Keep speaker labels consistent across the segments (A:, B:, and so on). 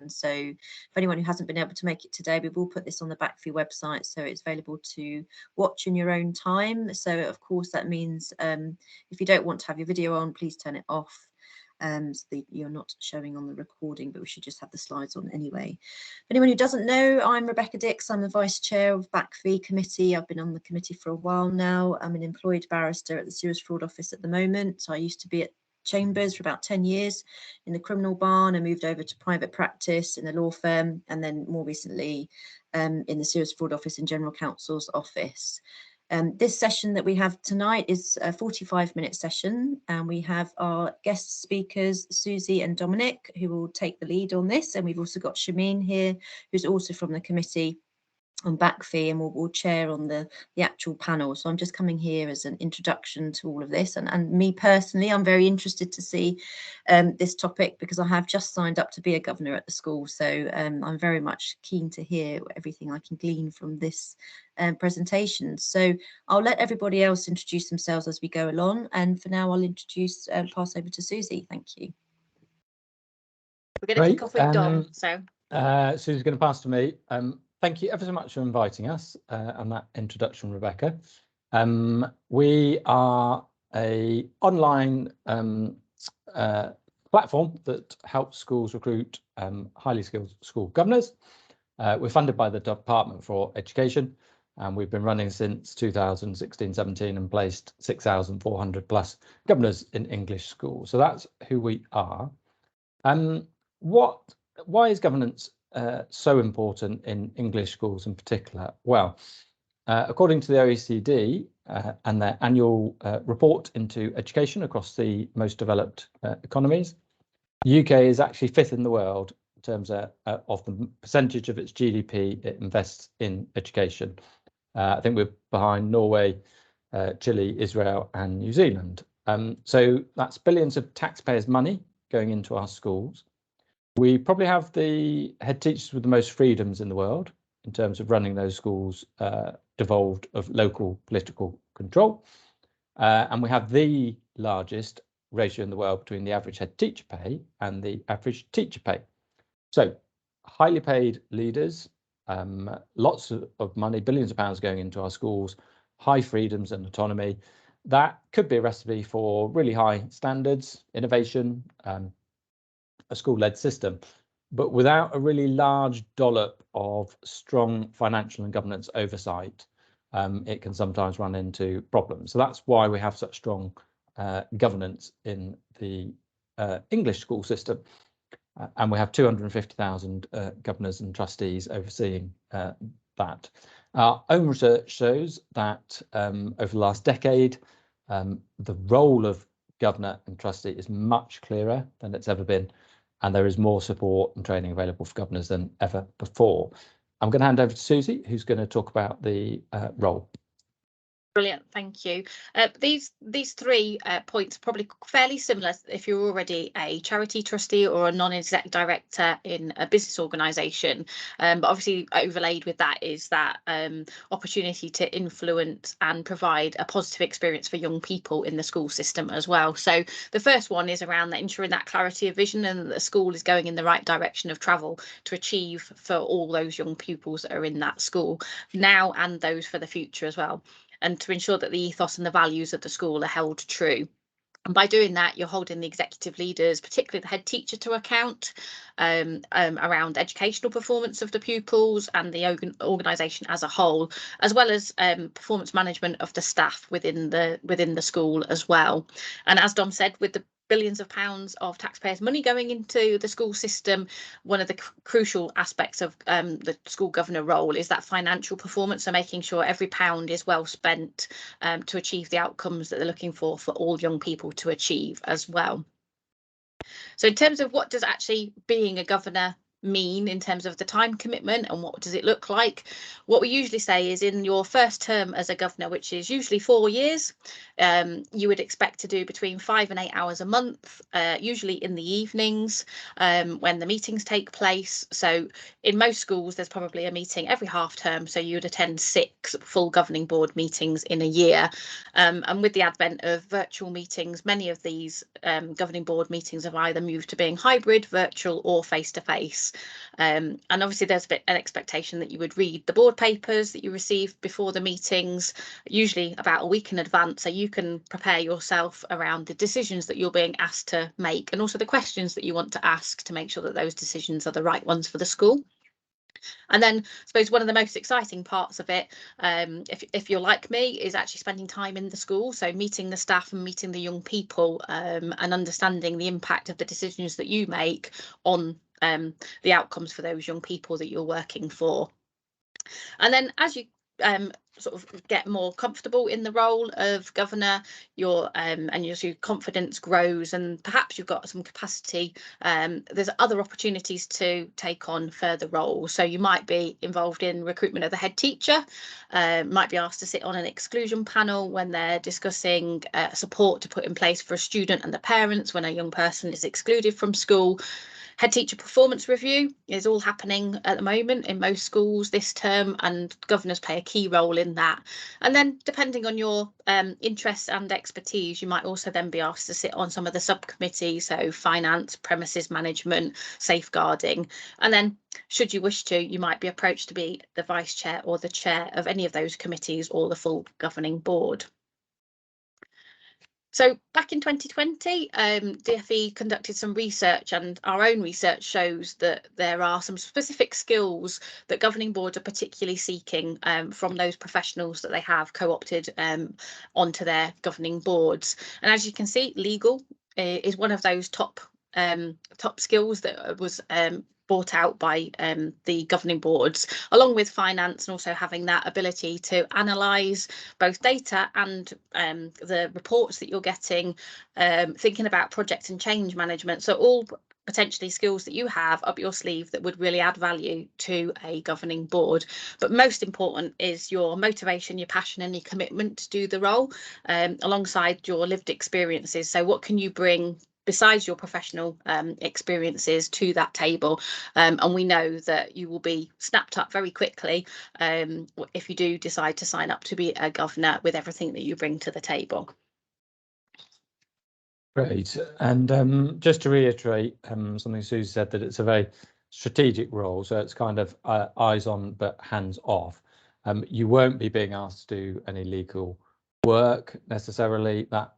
A: So for anyone who hasn't been able to make it today, we will put this on the BACFI website, so it's available to watch in your own time. So of course that means if you don't want to have your video on, please turn it off. So that you're not showing on the recording, but we should just have the slides on anyway. For anyone who doesn't know, I'm Rebecca Dix. I'm the Vice Chair of BACFI Committee. I've been on the committee for a while now. I'm an employed barrister at the Serious Fraud Office at the moment. So I used to be at Chambers for about 10 years in the criminal bar, and I moved over to private practice in a law firm, and then more recently in the Serious Fraud Office in General Counsel's office. This session that we have tonight is a 45-minute session, and we have our guest speakers, Susie and Dominic, who will take the lead on this. And we've also got Shameen here, who's also from the committee on BACFI, and will chair on the actual panel. So I'm just coming here as an introduction to all of this. And me personally, I'm very interested to see this topic, because I have just signed up to be a governor at the school. So I'm very much keen to hear everything I can glean from this presentation. So I'll let everybody else introduce themselves as we go along. And for now, I'll introduce, pass over to Susie. Thank you.
B: We're going to kick off with Dom. So
C: Susie's going to pass to me. Thank you ever so much for inviting us and that introduction, Rebecca. We are a online platform that helps schools recruit highly skilled school governors. We're funded by the Department for Education, and we've been running since 2016-17 and placed 6,400 plus governors in English schools. So that's who we are. Why is governance so important in English schools in particular? Well, according to the OECD and their annual report into education across the most developed economies, the UK is actually 5th in the world in terms of the percentage of its GDP it invests in education. I think we're behind Norway, Chile, Israel and New Zealand. So that's billions of taxpayers' money going into our schools. We probably have the head teachers with the most freedoms in the world in terms of running those schools devolved of local political control. And we have the largest ratio in the world between the average head teacher pay and the average teacher pay. So highly paid leaders, lots of money, billions of pounds going into our schools, high freedoms and autonomy. That could be a recipe for really high standards, innovation, a school-led system, but without a really large dollop of strong financial and governance oversight, it can sometimes run into problems. So that's why we have such strong governance in the English school system. And we have 250,000 governors and trustees overseeing that. Our own research shows that over the last decade, the role of governor and trustee is much clearer than it's ever been. And there is more support and training available for governors than ever before. I'm going to hand over to Susie, who's going to talk about the role.
B: Brilliant, thank you. These 3 points are probably fairly similar if you're already a charity trustee or a non-exec director in a business organisation. But obviously overlaid with that is that opportunity to influence and provide a positive experience for young people in the school system as well. So the first one is around ensuring that clarity of vision and that the school is going in the right direction of travel to achieve for all those young pupils that are in that school now and those for the future as well, and to ensure that the ethos and the values of the school are held true. And by doing that, you're holding the executive leaders, particularly the head teacher, to account around educational performance of the pupils and the organisation as a whole, as well as performance management of the staff within the school as well. And as Dom said, with the billions of pounds of taxpayers' money going into the school system, one of the crucial aspects of the school governor role is that financial performance, so making sure every pound is well spent to achieve the outcomes that they're looking for all young people to achieve as well. So in terms of what does actually being a governor mean in terms of the time commitment and what does it look like, what we usually say is in your first term as a governor, which is usually 4 years, you would expect to do between 5 and 8 hours a month, usually in the evenings when the meetings take place. So in most schools there's probably a meeting every half term, so you would attend 6 full governing board meetings in a year, and with the advent of virtual meetings, many of these governing board meetings have either moved to being hybrid, virtual or face-to-face. meetings. And obviously there's an expectation that you would read the board papers that you received before the meetings, usually about a week in advance, so you can prepare yourself around the decisions that you're being asked to make, and also the questions that you want to ask to make sure that those decisions are the right ones for the school. And then I suppose one of the most exciting parts of it, if you're like me, is actually spending time in the school. So meeting the staff and meeting the young people, and understanding the impact of the decisions that you make on the outcomes for those young people that you're working for. And then as you sort of get more comfortable in the role of governor, your confidence grows, and perhaps you've got some capacity. There's other opportunities to take on further roles. So you might be involved in recruitment of the head teacher, might be asked to sit on an exclusion panel when they're discussing support to put in place for a student and the parents when a young person is excluded from school. Head teacher performance review is all happening at the moment in most schools this term, and governors play a key role in that. And then depending on your interests and expertise, you might also then be asked to sit on some of the subcommittees, so finance, premises management, safeguarding. And then should you wish to, you might be approached to be the vice chair or the chair of any of those committees or the full governing board. So back in 2020, DfE conducted some research, and our own research shows that there are some specific skills that governing boards are particularly seeking from those professionals that they have co-opted onto their governing boards. And as you can see, legal is one of those top skills that was brought out by the governing boards, along with finance, and also having that ability to analyse both data and the reports that you're getting, thinking about project and change management. So all potentially skills that you have up your sleeve that would really add value to a governing board. But most important is your motivation, your passion and your commitment to do the role, alongside your lived experiences. So what can you bring besides your professional experiences to that table, and we know that you will be snapped up very quickly if you do decide to sign up to be a governor with everything that you bring to the table.
C: Great. And just to reiterate something Susie said, that it's a very strategic role, so it's kind of eyes on but hands off. You won't be being asked to do any legal work necessarily. That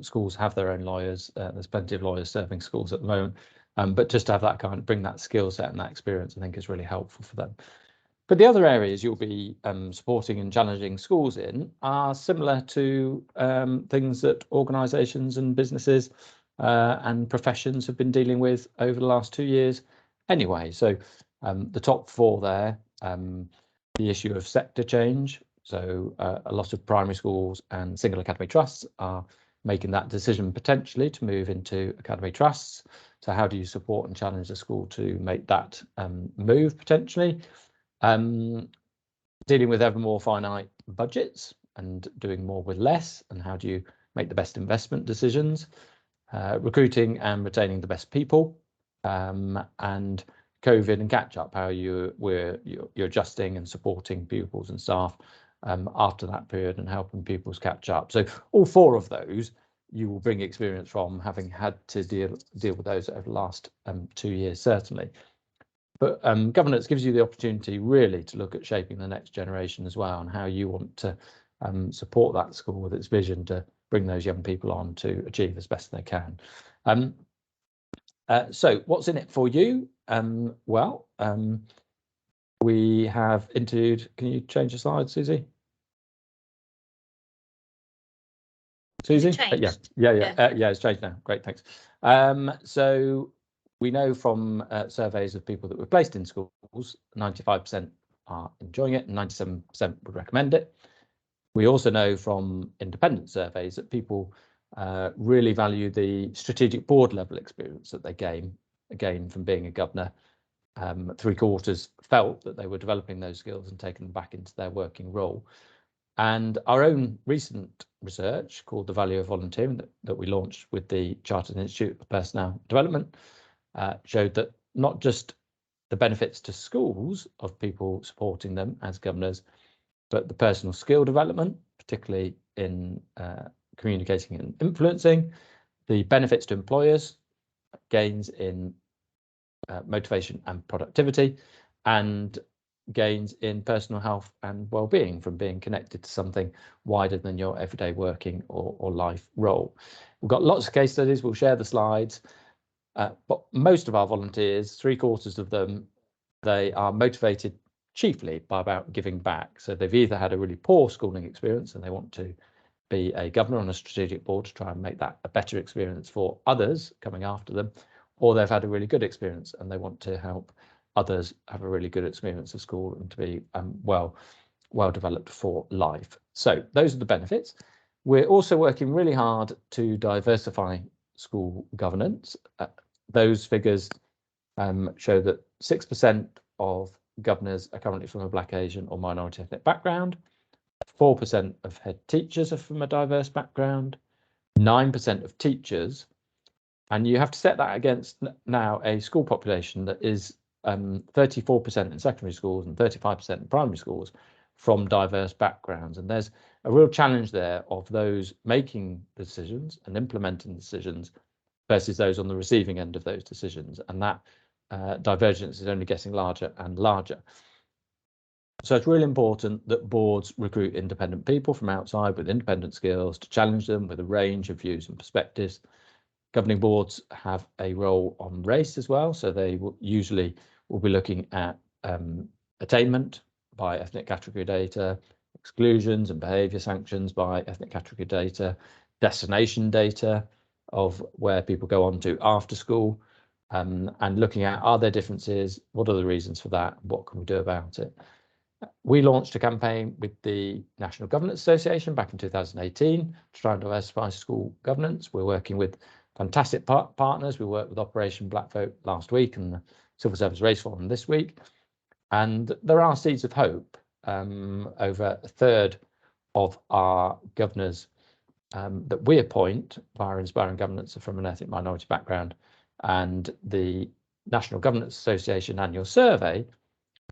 C: schools have their own lawyers. There's plenty of lawyers serving schools at the moment, but just to have that bring that skill set and that experience, I think is really helpful for them. But the other areas you'll be supporting and challenging schools in are similar to things that organisations and businesses and professions have been dealing with over the last 2 years anyway. So the top four there, the issue of sector change. So a lot of primary schools and single academy trusts are making that decision potentially to move into academy trusts. So how do you support and challenge the school to make that move potentially? Dealing with ever more finite budgets and doing more with less, and how do you make the best investment decisions? Recruiting and retaining the best people, and COVID and catch up, how you're adjusting and supporting pupils and staff after that period and helping pupils catch up. So all four of those you will bring experience from, having had to deal with those over the last 2 years certainly. But governance gives you the opportunity really to look at shaping the next generation as well, and how you want to support that school with its vision to bring those young people on to achieve as best they can. So what's in it for you? We have interviewed, can you change the slide, Susie? Susie? Yeah, it's changed now. Great, thanks. So we know from surveys of people that were placed in schools, 95% are enjoying it and 97% would recommend it. We also know from independent surveys that people really value the strategic board level experience that they gain from being a governor. 3/4 felt that they were developing those skills and taking them back into their working role. And our own recent research called The Value of Volunteering that we launched with the Chartered Institute of Personnel Development showed that not just the benefits to schools of people supporting them as governors, but the personal skill development, particularly in communicating and influencing, the benefits to employers, gains in motivation and productivity, and gains in personal health and well-being from being connected to something wider than your everyday working or life role. We've got lots of case studies. We'll share the slides, but most of our volunteers, 3/4 of them, they are motivated chiefly by about giving back. So they've either had a really poor schooling experience and they want to be a governor on a strategic board to try and make that a better experience for others coming after them, or they've had a really good experience and they want to help others have a really good experience of school and to be well developed for life. So those are the benefits. We're also working really hard to diversify school governance. Those figures show that 6% of governors are currently from a Black, Asian or minority ethnic background. 4% of head teachers are from a diverse background, 9% of teachers, and you have to set that against now a school population that is 34% in secondary schools and 35% in primary schools from diverse backgrounds. And there's a real challenge there of those making decisions and implementing decisions versus those on the receiving end of those decisions. And that divergence is only getting larger and larger. So it's really important that boards recruit independent people from outside with independent skills to challenge them with a range of views and perspectives. Governing boards have a role on race as well, so they will usually be looking at attainment by ethnic category data, exclusions and behaviour sanctions by ethnic category data, destination data of where people go on to after school, and looking at, are there differences, what are the reasons for that, what can we do about it. We launched a campaign with the National Governance Association back in 2018 to try and diversify school governance. We're working with fantastic partners. We worked with Operation Black Vote last week and the Civil Service Race Forum this week. And there are seeds of hope. Over a third of our governors that we appoint via Inspiring Governance are from an ethnic minority background. And the National Governance Association annual survey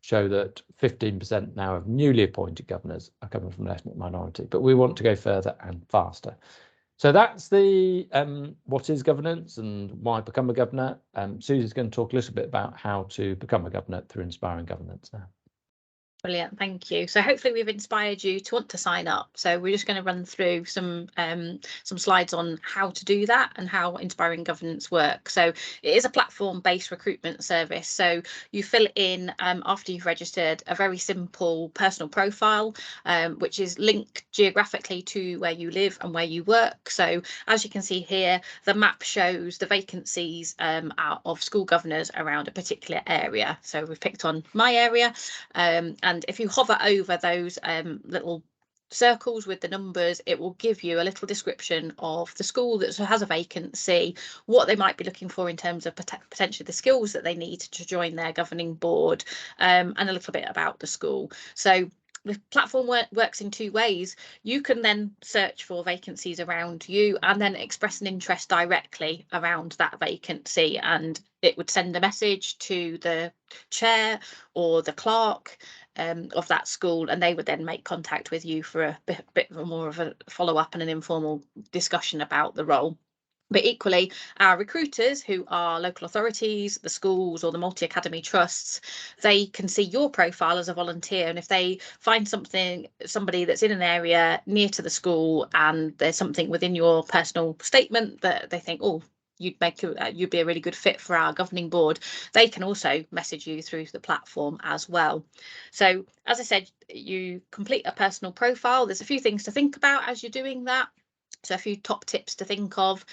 C: show that 15% now of newly appointed governors are coming from an ethnic minority, but we want to go further and faster. So that's the what is governance and why become a governor. Susie's going to talk a little bit about how to become a governor through Inspiring Governance now.
B: Brilliant, thank you. So hopefully we've inspired you to want to sign up. So we're just going to run through some slides on how to do that and how Inspiring Governance works. So it is a platform-based recruitment service. So you fill in after you've registered a very simple personal profile, which is linked geographically to where you live and where you work. So as you can see here, the map shows the vacancies out of school governors around a particular area. So we've picked on my area, and if you hover over those little circles with the numbers, it will give you a little description of the school that has a vacancy, what they might be looking for in terms of potentially the skills that they need to join their governing board, and a little bit about the school. So the platform works in two ways. You can then search for vacancies around you and then express an interest directly around that vacancy, and it would send a message to the chair or the clerk of that school, and they would then make contact with you for a bit more of a follow-up and an informal discussion about the role. But equally, our recruiters, who are local authorities, the schools or the multi-academy trusts, they can see your profile as a volunteer. And if they find somebody that's in an area near to the school and there's something within your personal statement that they think, oh, you'd be a really good fit for our governing board, they can also message you through the platform as well. So as I said, you complete a personal profile. There's a few things to think about as you're doing that. So a few top tips to think of.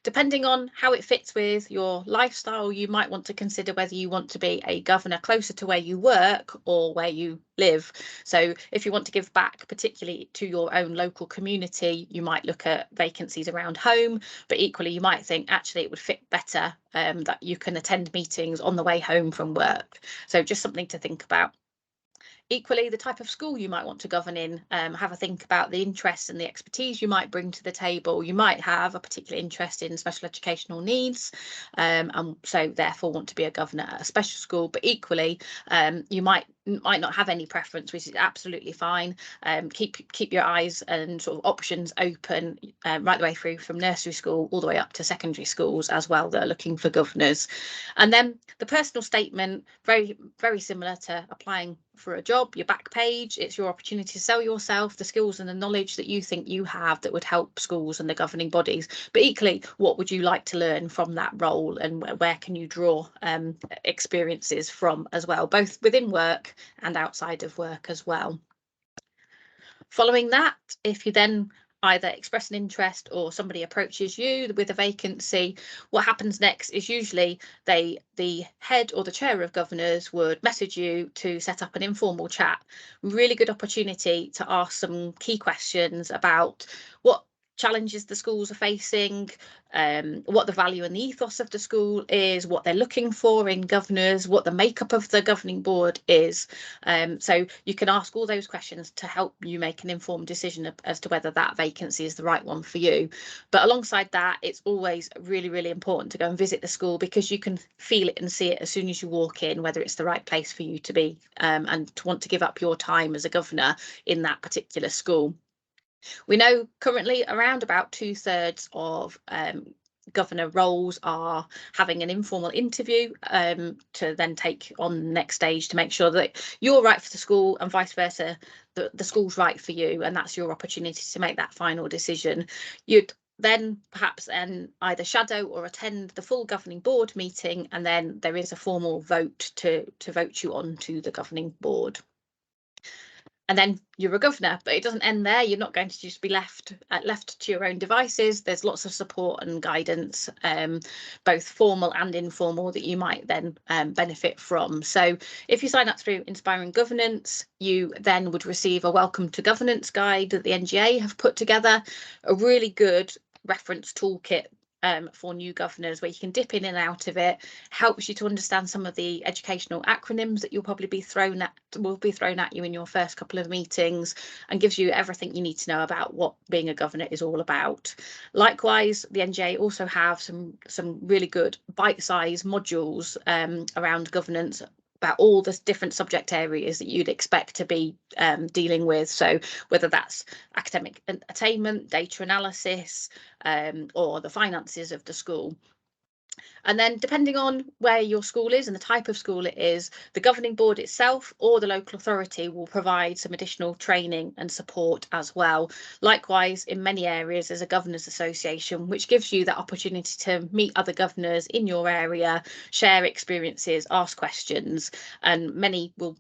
B: Depending on how it fits with your lifestyle, you might want to consider whether you want to be a governor closer to where you work or where you live. So if you want to give back, particularly to your own local community, you might look at vacancies around home, but equally you might think actually it would fit better that you can attend meetings on the way home from work. So just something to think about. Equally, the type of school you might want to govern in, have a think about the interests and the expertise you might bring to the table. You might have a particular interest in special educational needs, and so therefore want to be a governor at a special school, but equally you might not have any preference, which is absolutely fine. Keep your eyes and sort of options open right the way through from nursery school all the way up to secondary schools as well that are looking for governors. And then the personal statement, very similar to applying for a job. Your back page, it's your opportunity to sell yourself, the skills and the knowledge that you think you have that would help schools and the governing bodies, but equally what would you like to learn from that role, and where can you draw experiences from as well, both within work and outside of work as well. Following that, if you then either express an interest or somebody approaches you with a vacancy, what happens next is usually the head or the chair of governors would message you to set up an informal chat. Really good opportunity to ask some key questions about what challenges the schools are facing, what the value and the ethos of the school is, what they're looking for in governors, what the makeup of the governing board is. So you can ask all those questions to help you make an informed decision as to whether that vacancy is the right one for you. But alongside that, it's always really important to go and visit the school, because you can feel it and see it as soon as you walk in, whether it's the right place for you to be, and to want to give up your time as a governor in that particular school. We know currently around about 2/3 of governor roles are having an informal interview to then take on the next stage to make sure that you're right for the school and vice versa, the school's right for you, and that's your opportunity to make that final decision. You'd then perhaps either shadow or attend the full governing board meeting, and then there is a formal vote to vote you on to the governing board. And then you're a governor, but it doesn't end there. You're not going to just be left to your own devices. There's lots of support and guidance, both formal and informal, that you might then benefit from. So if you sign up through Inspiring Governance, you then would receive a Welcome to Governance guide that the NGA have put together, a really good reference toolkit for new governors, where you can dip in and out of it. Helps you to understand some of the educational acronyms that you'll probably be thrown at you in your first couple of meetings, and gives you everything you need to know about what being a governor is all about. Likewise, the NGA also have some really good bite-sized modules around governance, about all the different subject areas that you'd expect to be dealing with. So whether that's academic attainment, data analysis, or the finances of the school. And then depending on where your school is and the type of school it is, the governing board itself or the local authority will provide some additional training and support as well. Likewise, in many areas, there's a governors association, which gives you that opportunity to meet other governors in your area, share experiences, ask questions, and many will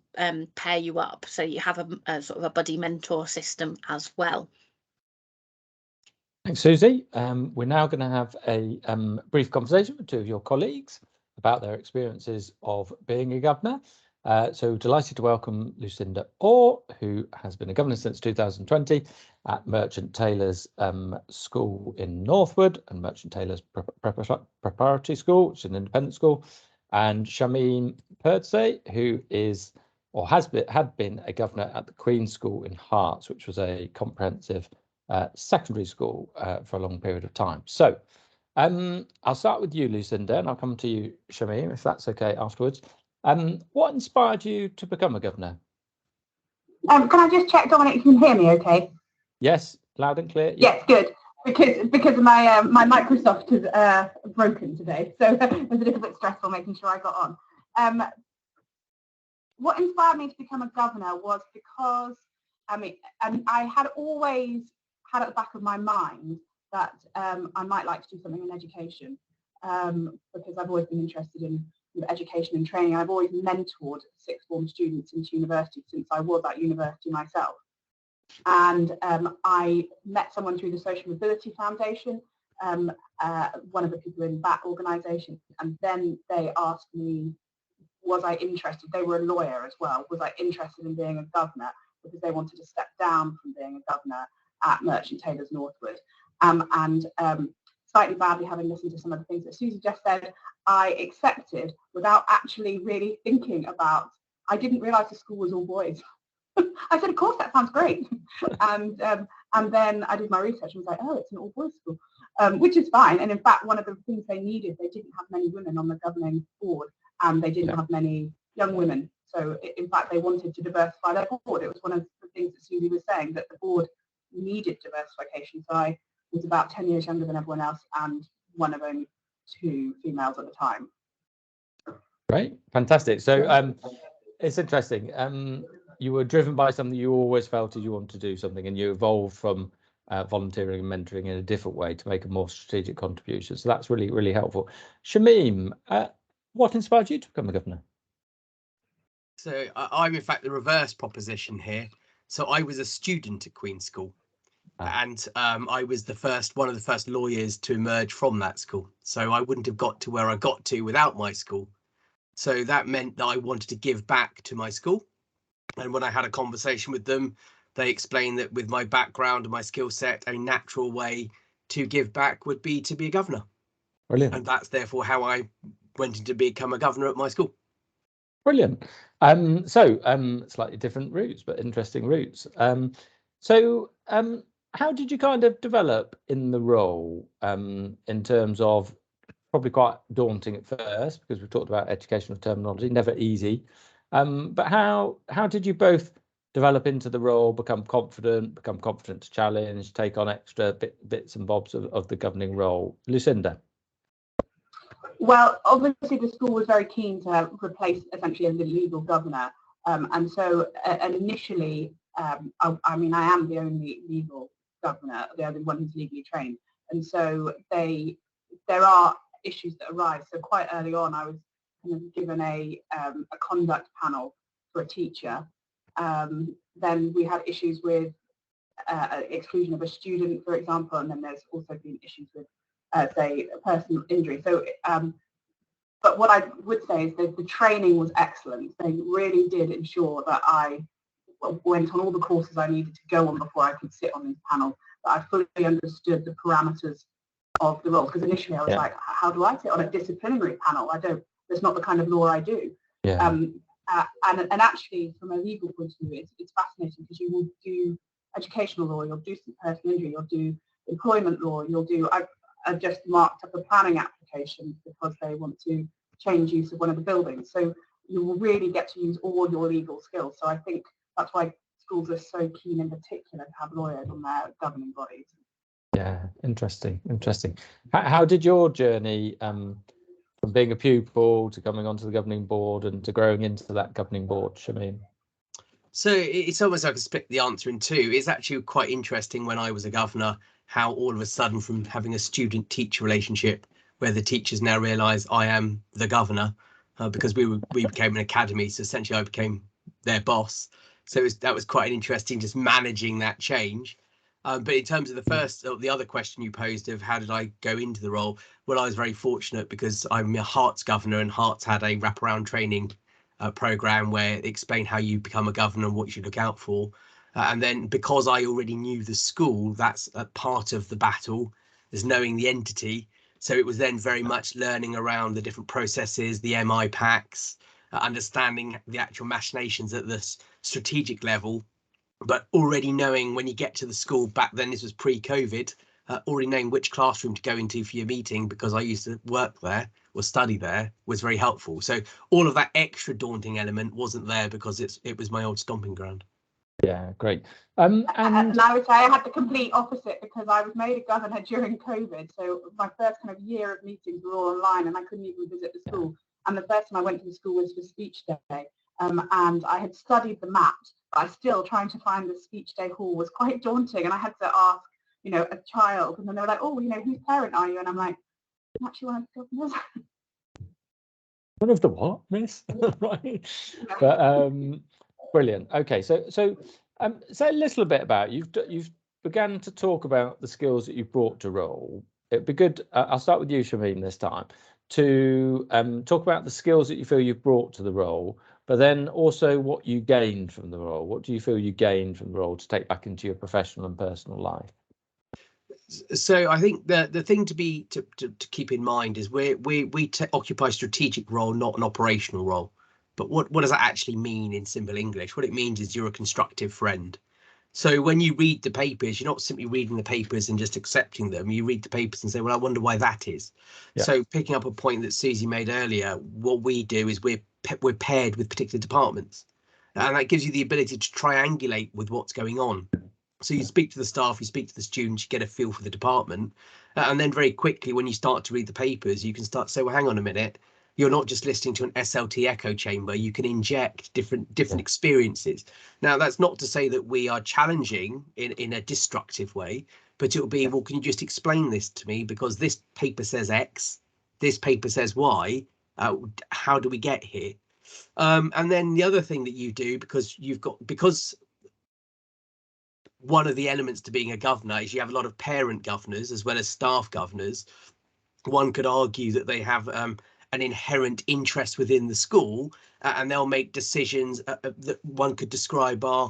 B: pair you up. So you have a sort of a buddy mentor system as well.
C: Thanks, Susie. We're now going to have a brief conversation with two of your colleagues about their experiences of being a governor. So delighted to welcome Lucinda Orr, who has been a governor since 2020 at Merchant Taylor's School in Northwood and Merchant Taylor's Preparatory School, which is an independent school, and Shameen Perdsey, who is or had been a governor at the Queen's School in Hearts, which was a comprehensive secondary school for a long period of time. So I'll start with you, Lucinda, and I'll come to you, Shameen, if that's okay afterwards. What inspired you to become a governor?
D: Can I just check, Dominic, you can hear me okay?
C: Yes, loud and clear.
D: Yes, good. Because my my Microsoft is broken today, so it was a little bit stressful making sure I got on. What inspired me to become a governor was because I had always had at the back of my mind that I might like to do something in education, because I've always been interested in education and training. I've always mentored sixth form students into university since I was at university myself. And I met someone through the Social Mobility Foundation, one of the people in that organisation, and then they asked me, was I interested? They were a lawyer as well. Was I interested in being a governor? Because they wanted to step down from being a governor at Merchant Taylor's Northwood. Slightly badly, having listened to some of the things that Susie just said, I accepted without actually really thinking about, I didn't realise the school was all boys. I said, of course, that sounds great. And then I did my research and was like, oh, it's an all-boys school, which is fine. And in fact, one of the things they needed, they didn't have many women on the governing board, and they didn't have many young women. So in fact, they wanted to diversify their board. It was one of the things that Susie was saying, that the board needed diversification. So I was about 10 years younger than everyone else, and one of only 2 females at the time.
C: Great, fantastic. So it's interesting. You were driven by something you always felt you wanted to do something, and you evolved from volunteering and mentoring in a different way to make a more strategic contribution. So that's really, really helpful. Shamim, what inspired you to become a governor?
E: So I'm in fact the reverse proposition here. So I was a student at Queen's School, and I was one of the first lawyers to emerge from that school. So I wouldn't have got to where I got to without my school. So that meant that I wanted to give back to my school. And when I had a conversation with them, they explained that with my background and my skill set, a natural way to give back would be to be a governor.
C: Brilliant.
E: And that's therefore how I went in to become a governor at my school.
C: Brilliant. Slightly different routes, but interesting routes. How did you kind of develop in the role in terms of, probably quite daunting at first, because we've talked about educational terminology, never easy. But how did you both develop into the role, become confident to challenge, take on extra bits and bobs of the governing role? Lucinda.
D: Well, obviously the school was very keen to replace essentially a legal governor, and so initially, I mean, I am the only legal governor, the only one who's legally trained, and so there are issues that arise. So quite early on, I was kind of given a conduct panel for a teacher. Then we had issues with exclusion of a student, for example, and then there's also been issues with say personal injury. So but what I would say is that the training was excellent. They really did ensure that I went on all the courses I needed to go on before I could sit on these panels, that I fully understood the parameters of the role. Because initially I was like, how do I sit on a disciplinary panel? That's not the kind of law I do.
C: Yeah.
D: And actually, from a legal point of view, it's fascinating, because you will do educational law, you'll do some personal injury, you'll do employment law, you'll do. I've just marked up a planning application because they want to change use of one of the buildings. So you will really get to use all your legal skills. So I think that's why schools are so keen in particular to have lawyers on their governing bodies.
C: Yeah, interesting. How did your journey from being a pupil to coming onto the governing board and to growing into that governing board, Shamim?
E: So it's almost like I split the answer in two. It's actually quite interesting when I was a governor, how all of a sudden, from having a student-teacher relationship where the teachers now realise I am the governor, because we became an academy, so essentially I became their boss. So that was quite an interesting, just managing that change. But in terms of the other question you posed of how did I go into the role, well, I was very fortunate because I'm a Herts governor, and Herts had a wraparound training program where it explained how you become a governor and what you should look out for. And then because I already knew the school, that's a part of the battle, is knowing the entity. So it was then very much learning around the different processes, the MI packs, understanding the actual machinations at the strategic level, but already knowing when you get to the school, back then this was pre-COVID, already knowing which classroom to go into for your meeting, because I used to work there or study there, was very helpful. So all of that extra daunting element wasn't there because it was my old stomping ground.
C: Yeah, great.
D: And I would say I had the complete opposite, because I was made a governor during COVID. So my first kind of year of meetings were all online, and I couldn't even visit the school. And the first time I went to the school was for speech day. And I had studied the maps, but I still trying to find the speech day hall was quite daunting. And I had to ask, a child, and then they were like, oh, whose parent are you? And I'm like, I'm actually one of the governors.
C: One of the what, miss? Right. Yeah. But brilliant. Okay, so say a little bit about you've began to talk about the skills that you've brought to role. It'd be good. I'll start with you, Shamim, this time, to talk about the skills that you feel you've brought to the role, but then also what you gained from the role. What do you feel you gained from the role to take back into your professional and personal life?
E: So I think the thing to keep in mind is we occupy a strategic role, not an operational role. But what does that actually mean in simple English? What it means is you're a constructive friend. So when you read the papers, you're not simply reading the papers and just accepting them. You read the papers and say, well, I wonder why that is.
C: Yeah.
E: So picking up a point that Susie made earlier, what we do is we're paired with particular departments. And that gives you the ability to triangulate with what's going on. So you speak to the staff, you speak to the students, you get a feel for the department. And then very quickly, when you start to read the papers, you can start to say, well, hang on a minute. You're not just listening to an SLT echo chamber. You can inject different experiences. Now, that's not to say that we are challenging in a destructive way, but it'll be, well, can you just explain this to me? Because this paper says X, this paper says Y. How do we get here? And then the other thing that you do, because one of the elements to being a governor is you have a lot of parent governors as well as staff governors. One could argue that they have an inherent interest within the school, and they'll make decisions that one could describe are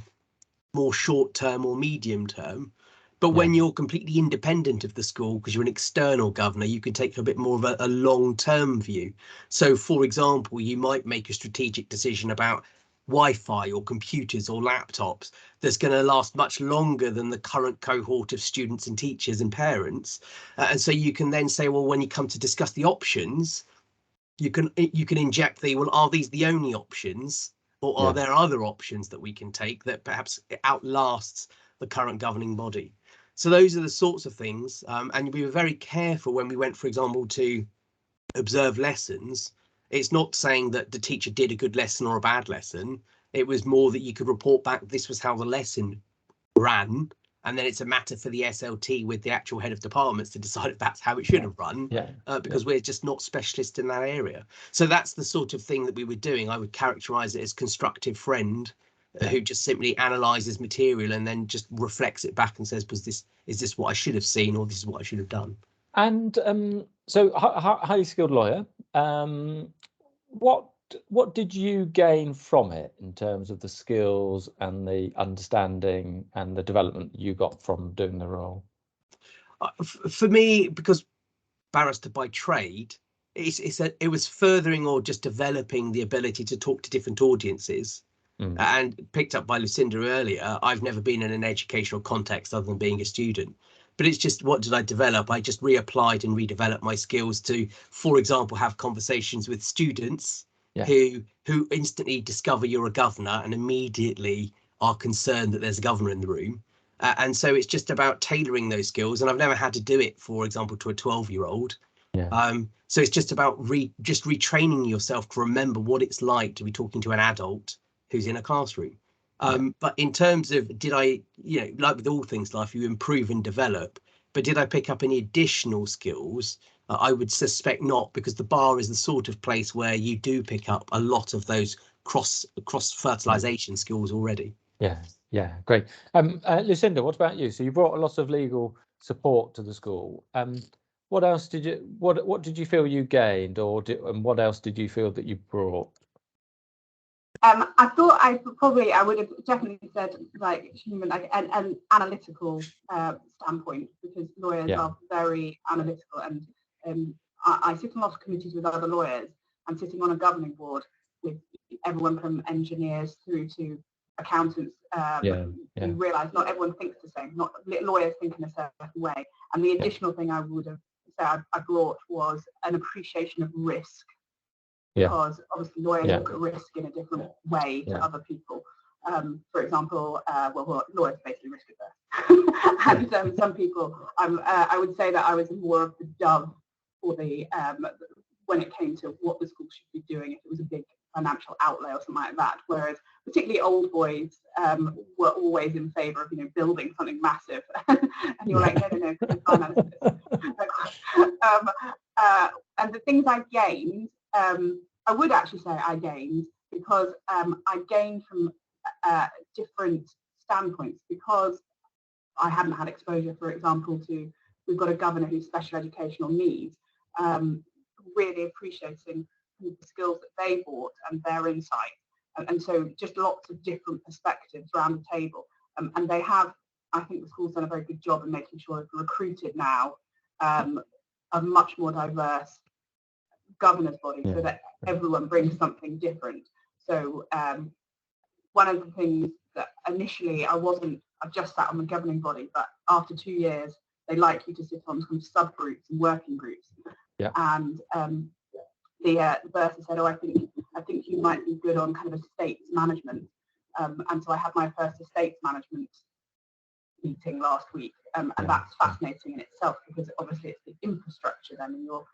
E: more short term or medium term. But when you're completely independent of the school, because you're an external governor, you can take a bit more of a long term view. So, for example, you might make a strategic decision about Wi-Fi or computers or laptops that's going to last much longer than the current cohort of students and teachers and parents. And so you can then say, well, when you come to discuss the options, you can inject well, are these the only options, or are there other options that we can take that perhaps outlasts the current governing body? So those are the sorts of things. And we were very careful when we went, for example, to observe lessons. It's not saying that the teacher did a good lesson or a bad lesson. It was more that you could report back, this was how the lesson ran. And then it's a matter for the SLT with the actual head of departments to decide if that's how it should have run, because we're just not specialists in that area. So that's the sort of thing that we were doing. I would characterize it as constructive friend who just simply analyzes material and then just reflects it back and says, is this what I should have seen, or this is what I should have done?
C: And so highly skilled lawyer, what did you gain from it in terms of the skills and the understanding and the development you got from doing the role?
E: For me, because barrister by trade, it was furthering or just developing the ability to talk to different audiences. And picked up by Lucinda earlier, I've never been in an educational context other than being a student. But it's just, what did I develop? I just reapplied and redeveloped my skills to, for example, have conversations with students who instantly discover you're a governor and immediately are concerned that there's a governor in the room. And so it's just about tailoring those skills. And I've never had to do it, for example, to a 12-year-old. So it's just about retraining yourself to remember what it's like to be talking to an adult who's in a classroom. But in terms of, did I, like with all things in life, you improve and develop, but did I pick up any additional skills? I would suspect not, because the bar is the sort of place where you do pick up a lot of those cross fertilization skills already.
C: Yeah, great. Lucinda, what about you? So you brought a lot of legal support to the school. What else did you, what did you feel you gained, and what else did you feel that you brought?
D: I thought I would have definitely said an analytical standpoint, because lawyers are very analytical, and I sit on lots of committees with other lawyers. I'm sitting on a governing board with everyone from engineers through to accountants. You realise not everyone thinks the same. Not lawyers think in a certain way. And the additional thing I would have said I brought was an appreciation of risk. Because obviously lawyers look at risk in a different way to other people. For example, lawyers basically risk averse, and some people, I would say that I was more of the dove for the when it came to what the school should be doing if it was a big financial outlay or something like that. Whereas particularly old boys were always in favour of building something massive, and you're like, no, finance this. And the things I gained. I would actually say I gained because I gained from different standpoints, because I hadn't had exposure, for example, to, we've got a governor who's special educational needs, really appreciating the skills that they brought and their insight. And so just lots of different perspectives around the table. And they have, I think the school's done a very good job in making sure they've recruited now a much more diverse governors body, so that everyone brings something different. So one of the things that initially I've just sat on the governing body, but after 2 years, they like you to sit on some subgroups and working groups.
C: Yeah.
D: And the bursar said, oh, I think you might be good on kind of estates management. And so I had my first estates management meeting last week, and that's fascinating in itself, because obviously it's the infrastructure then, and you're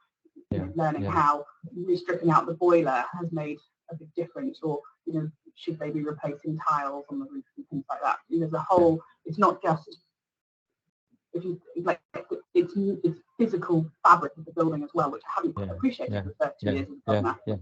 D: learning how restripping out the boiler has made a big difference, or should they be replacing tiles on the roof and things like that. There's a whole, it's not just it's physical fabric of the building as well, which I haven't appreciated for 30 years as a governor.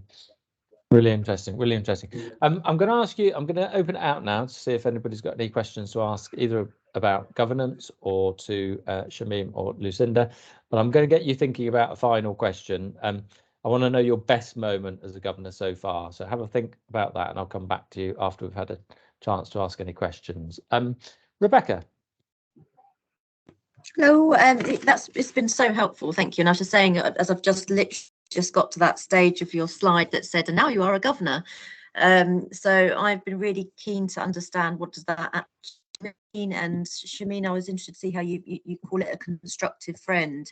C: Really interesting, really interesting. I'm going to ask you, I'm going to open it out now to see if anybody's got any questions to ask, either about governance or to Shamim or Lucinda, but I'm going to get you thinking about a final question. I want to know your best moment as a governor so far, so have a think about that and I'll come back to you after we've had a chance to ask any questions. Rebecca.
A: Hello, it's been so helpful, thank you. And I was just saying, as I've just got to that stage of your slide that said, and now you are a governor. So I've been really keen to understand what does that actually mean. And Shameen, I was interested to see how you call it a constructive friend,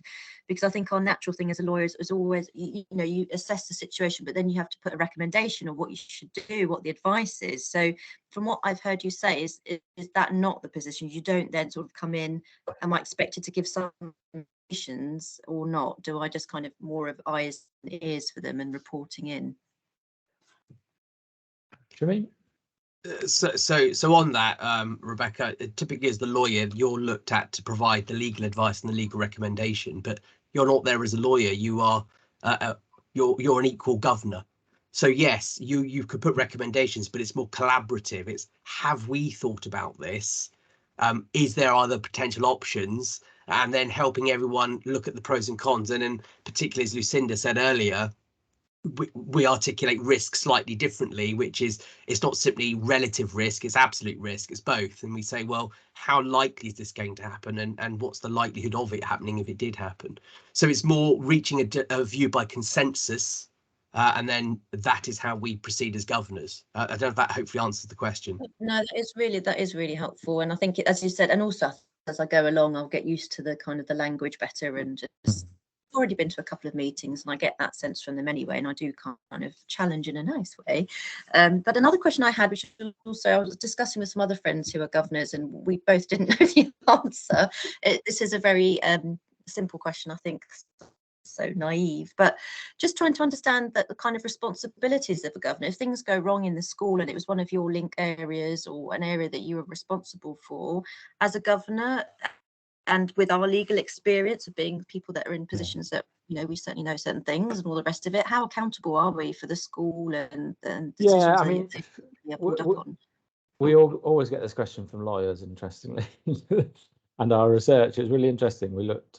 A: because I think our natural thing as a lawyer is always, you assess the situation, but then you have to put a recommendation of what you should do, what the advice is. So from what I've heard you say, is that not the position? You don't then sort of come in, am I expected to give some or not? Do I just kind of more of eyes and ears for them and reporting in?
C: Shameen?
E: So on that, Rebecca, typically as the lawyer, you're looked at to provide the legal advice and the legal recommendation, but you're not there as a lawyer. You are you're an equal governor. So yes, you could put recommendations, but it's more collaborative. It's, have we thought about this? Is there other potential options? And then helping everyone look at the pros and cons. And then particularly as Lucinda said earlier, we articulate risk slightly differently, which is, it's not simply relative risk, it's absolute risk, it's both. And we say, well, how likely is this going to happen, and what's the likelihood of it happening if it did happen? So it's more reaching a view by consensus, and then that is how we proceed as governors. I don't know if that hopefully answers the question.
A: No, that is really helpful. And I think, as you said, and also as I go along, I'll get used to the kind of the language better, and just already been to a couple of meetings and I get that sense from them anyway, and I do kind of challenge in a nice way. But another question I had, which also I was discussing with some other friends who are governors, and we both didn't know the answer. This is a very simple question, I think, so naive, but just trying to understand that the kind of responsibilities of a governor, if things go wrong in the school and it was one of your link areas or an area that you were responsible for as a governor, and with our legal experience of being people that are in positions that, we certainly know certain things and all the rest of it, how accountable are we for the school and decisions
C: I mean, we always get this question from lawyers, interestingly. And our research is really interesting. We looked,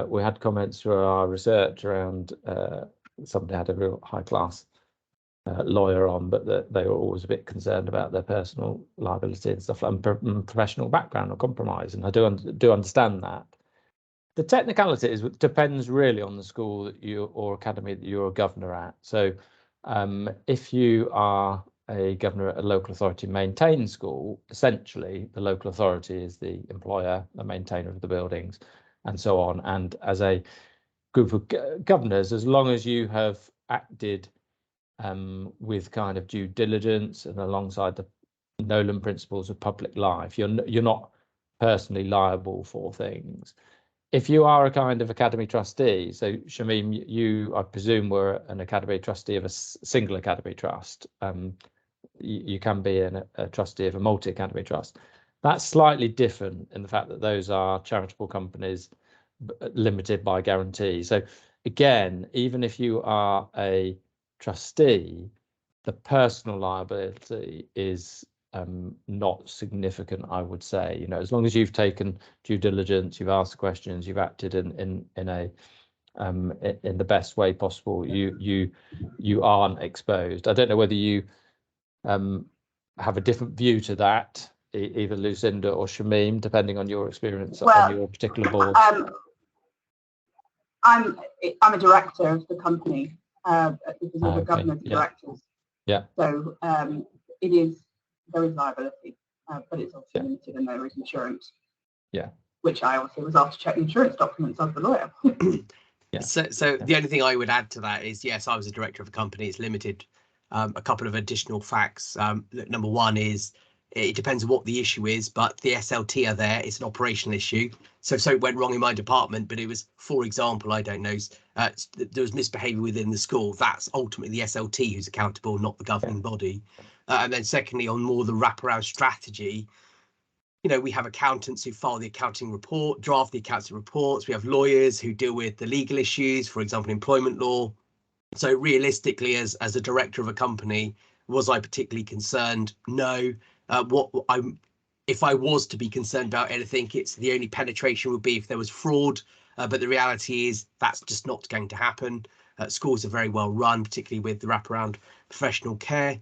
C: we had comments through our research around somebody had a real high class lawyer on, but that they were always a bit concerned about their personal liability and stuff, and professional background or compromise. And I do understand that. The technicality depends really on the school that you or academy that you're a governor at. So if you are a governor at a local authority maintained school, essentially the local authority is the employer, the maintainer of the buildings, and so on. And as a group of governors, as long as you have acted with kind of due diligence and alongside the Nolan principles of public life, you're not personally liable for things. If you are a kind of academy trustee, so Shamim, you I presume were an academy trustee of a single academy trust. You can be a trustee of a multi-academy trust. That's slightly different in the fact that those are charitable companies limited by guarantee. So again, even if you are a trustee, the personal liability is not significant, I would say. As long as you've taken due diligence, you've asked questions, you've acted in the best way possible, you aren't exposed. I don't know whether you have a different view to that, either Lucinda or Shamim, depending on your experience on your particular board.
D: I'm a director of the company because all the governors are directors.
C: Yeah.
D: So there is liability, but it's obviously limited, and there is insurance.
C: Yeah.
D: Which I also was asked to check the insurance documents of the lawyer.
C: Yeah.
E: So the only thing I would add to that is, yes, I was a director of a company. It's limited. A couple of additional facts. Number one is it depends on what the issue is, but the SLT are there. It's an operational issue. So if something went wrong in my department, but it was, for example, I don't know, there was misbehaviour within the school. That's ultimately the SLT who's accountable, not the governing body. And then secondly, on more the wraparound strategy, you know, we have accountants who file the accounting report, draft the accounting reports. We have lawyers who deal with the legal issues, for example, employment law. So realistically, as a director of a company, was I particularly concerned? No. If I was to be concerned about anything, it's the only penetration would be if there was fraud. But the reality is that's just not going to happen. Schools are very well run, particularly with the wraparound professional care.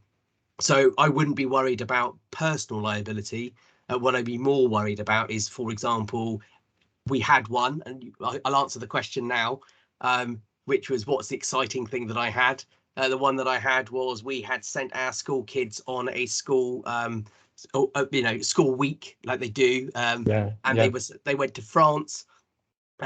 E: So I wouldn't be worried about personal liability. What I'd be more worried about is, for example, we had one, and I'll answer the question now, which was what's the exciting thing that I had? The one that I had was we had sent our school kids on a school, school week like they do, and they went to France.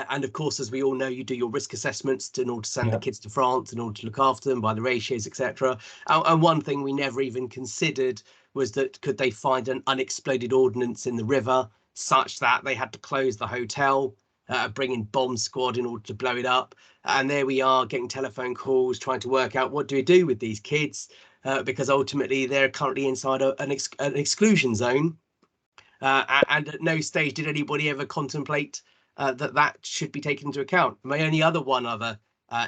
E: And of course, as we all know, you do your risk assessments in order to send the kids to France, in order to look after them by the ratios, etc. And one thing we never even considered was that could they find an unexploded ordnance in the river such that they had to close the hotel, bring in bomb squad in order to blow it up. And there we are getting telephone calls, trying to work out what do we do with these kids, because ultimately they're currently inside an exclusion zone. And at no stage did anybody ever contemplate that should be taken into account. My only other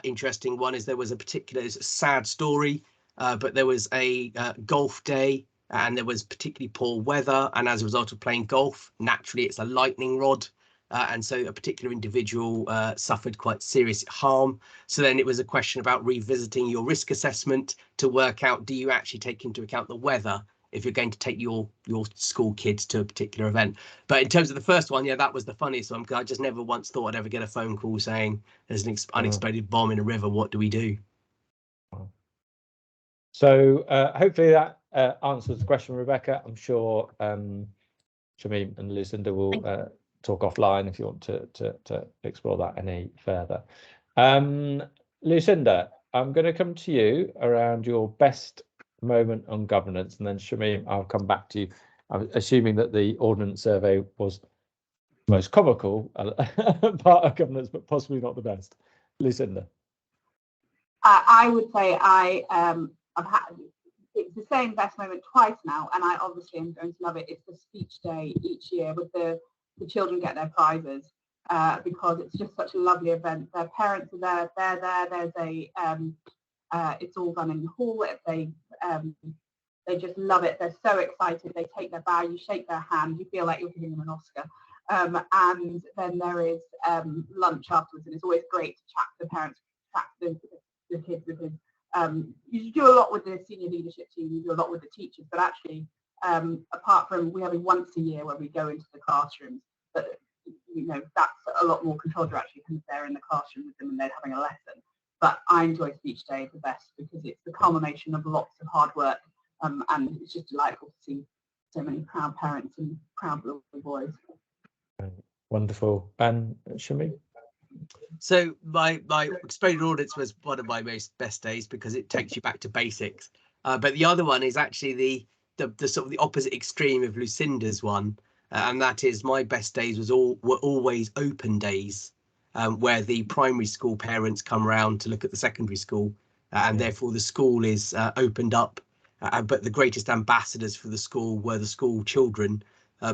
E: interesting one is there was a particular sad story, but there was a golf day and there was particularly poor weather, and as a result of playing golf, naturally it's a lightning rod, and so a particular individual suffered quite serious harm. So then it was a question about revisiting your risk assessment to work out, do you actually take into account the weather if you're going to take your school kids to a particular event? But in terms of the first one, yeah, that was the funniest one, because I just never once thought I'd ever get a phone call saying there's an unexploded bomb in a river. What do we do?
C: So hopefully that answers the question, Rebecca. I'm sure Shamim and Lucinda will talk offline if you want to explore that any further. Lucinda, I'm going to come to you around your best moment on governance, and then Shamim, I'll come back to you. I'm assuming that the ordnance survey was the most comical part of governance, but possibly not the best. Lucinda.
D: I would say I've had, it's the same best moment twice now, and I obviously am going to love it. It's the speech day each year with the children get their prizes, because it's just such a lovely event. Their parents are there, they're there. There's a it's all done in the hall. They just love it. They're so excited. They take their bow, you shake their hand, you feel like you're giving them an Oscar. And then there is lunch afterwards, and it's always great to chat to the parents, chat to the kids, because you do a lot with the senior leadership team, you do a lot with the teachers, but actually, apart from we have it once a year where we go into the classrooms, but you know, that's a lot more controlled. You're actually kind of there in the classroom with them and they're having a lesson. But I enjoy speech day the best because it's the culmination of lots of hard work, and it's just delightful to see so many proud parents and proud little boys.
C: Wonderful. And Shamim?
E: So my exploded audits was one of my best days because it takes you back to basics. But the other one is actually the sort of the opposite extreme of Lucinda's one, and that is my best days were always open days, where the primary school parents come around to look at the secondary school, and therefore the school is opened up. But the greatest ambassadors for the school were the school children,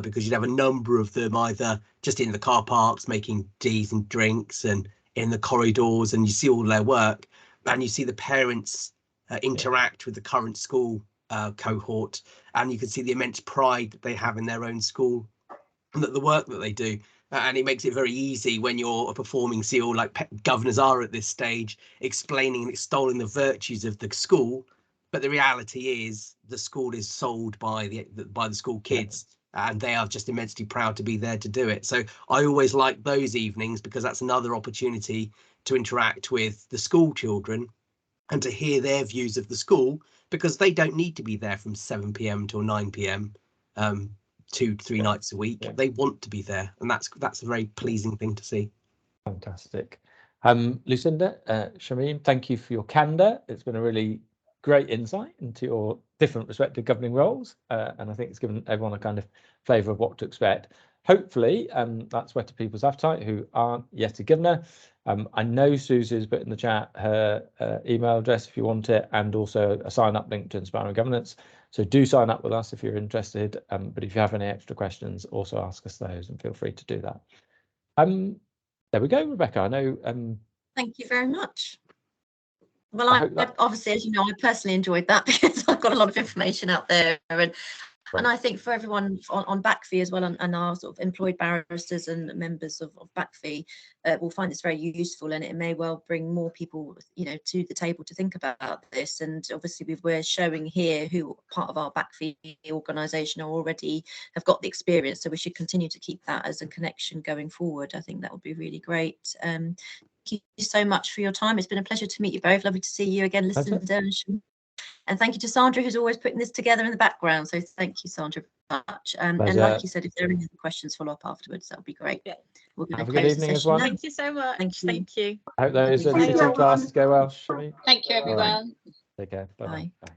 E: because you'd have a number of them either just in the car parks making teas and drinks and in the corridors, and you see all their work, and you see the parents interact with the current school cohort, and you can see the immense pride that they have in their own school and that the work that they do. And it makes it very easy when you're a performing CEO, like governors are at this stage, explaining and extolling the virtues of the school. But the reality is the school is sold by the school kids, and they are just immensely proud to be there to do it. So I always like those evenings because that's another opportunity to interact with the school children and to hear their views of the school, because they don't need to be there from 7 p.m. till 9 p.m. 2-3 nights a week.
C: Yeah.
E: They want to be there, and that's a very pleasing thing to see.
C: Fantastic. Lucinda, Shameen, thank you for your candour. It's been a really great insight into your different respective governing roles, and I think it's given everyone a kind of flavour of what to expect. Hopefully, that's whetted people's appetite who aren't yet a governor. I know Susie's put in the chat her email address if you want it, and also a sign-up link to Inspiring Governance. So do sign up with us if you're interested. But if you have any extra questions, also ask us those, and feel free to do that. There we go, Rebecca. I know.
A: Thank you very much. Well, I obviously, as you know, I personally enjoyed that because I've got a lot of information out there, and I think for everyone on BACFI as well, and our sort of employed barristers and members of BACFI will find this very useful, and it may well bring more people, you know, to the table to think about this. And obviously, we're showing here who part of our BACFI organisation are already have got the experience, so we should continue to keep that as a connection going forward. I think that would be really great. Thank you so much for your time. It's been a pleasure to meet you both. Lovely to see you again, Lucinda. And thank you to Sandra, who's always putting this together in the background. So thank you, Sandra, very much. And like you said, if there are any other questions, follow up afterwards. That would be great.
B: Yeah.
A: We're going
C: Have
A: to
C: a good
A: close the
C: evening,
A: session.
C: everyone.
B: Thank you so much.
A: Thank you.
B: Thank you.
C: I hope those
A: Bye,
C: teaching
D: everyone.
C: classes go well, Shameen.
B: Thank you, everyone.
C: Take care. Bye.
A: Bye.
C: Bye.